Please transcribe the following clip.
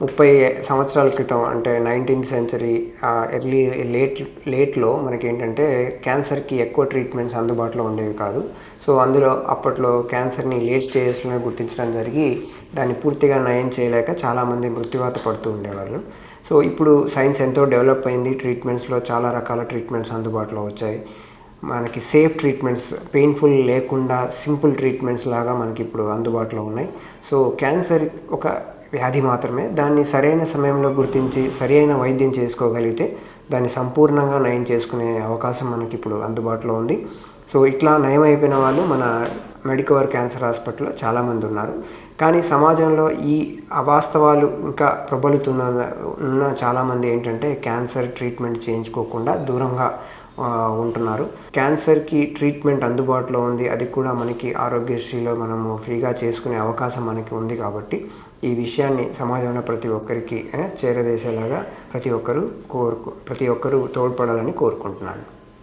30 సంవత్సరాల క్రితం అంటే 19th సెంచరీ ఎర్లీ లేట్‌లో మనకేంటంటే క్యాన్సర్‌కి ఎక్కువ ట్రీట్మెంట్స్ అందుబాటులో ఉండేవి కాదు. సో, అందులో అప్పట్లో క్యాన్సర్‌ని లేట్ స్టేజెస్‌లోనే గుర్తించడం జరిగి, దాన్ని పూర్తిగా నయం చేయలేక చాలామంది మృత్యువాత పడుతూ ఉండేవాళ్ళు. సో, ఇప్పుడు సైన్స్ ఎంతో డెవలప్ అయింది. ట్రీట్మెంట్స్‌లో చాలా రకాల ట్రీట్మెంట్స్ అందుబాటులో వచ్చాయి. మనకి సేఫ్ ట్రీట్మెంట్స్, పెయిన్‌ఫుల్ లేకుండా సింపుల్ ట్రీట్మెంట్స్ లాగా మనకిప్పుడు అందుబాటులో ఉన్నాయి. సో, క్యాన్సర్ ఒక వ్యాధి మాత్రమే. దాన్ని సరైన సమయంలో గుర్తించి, సరైన వైద్యం చేసుకోగలిగితే దాన్ని సంపూర్ణంగా నయం చేసుకునే అవకాశం మనకిప్పుడు అందుబాటులో ఉంది. సో, ఇట్లా నయమైపోయిన వాళ్ళు మన మెడికవర్ క్యాన్సర్ హాస్పిటల్‌లో చాలామంది ఉన్నారు. కానీ సమాజంలో ఈ అవాస్తవాలు ఇంకా ఉన్న చాలామంది ఏంటంటే క్యాన్సర్ ట్రీట్మెంట్ చేయించుకోకుండా దూరంగా ఉంటున్నారు. క్యాన్సర్‌కి ట్రీట్మెంట్ అందుబాటులో ఉంది. అది కూడా మనకి ఆరోగ్యశ్రీలో మనము ఫ్రీగా చేసుకునే అవకాశం మనకి ఉంది కాబట్టి, ఈ విషయాన్ని సమాజంలో ప్రతి ఒక్కరికి చేరవేసేలాగా ప్రతి ఒక్కరూ తోడ్పడాలని కోరుకుంటున్నాను.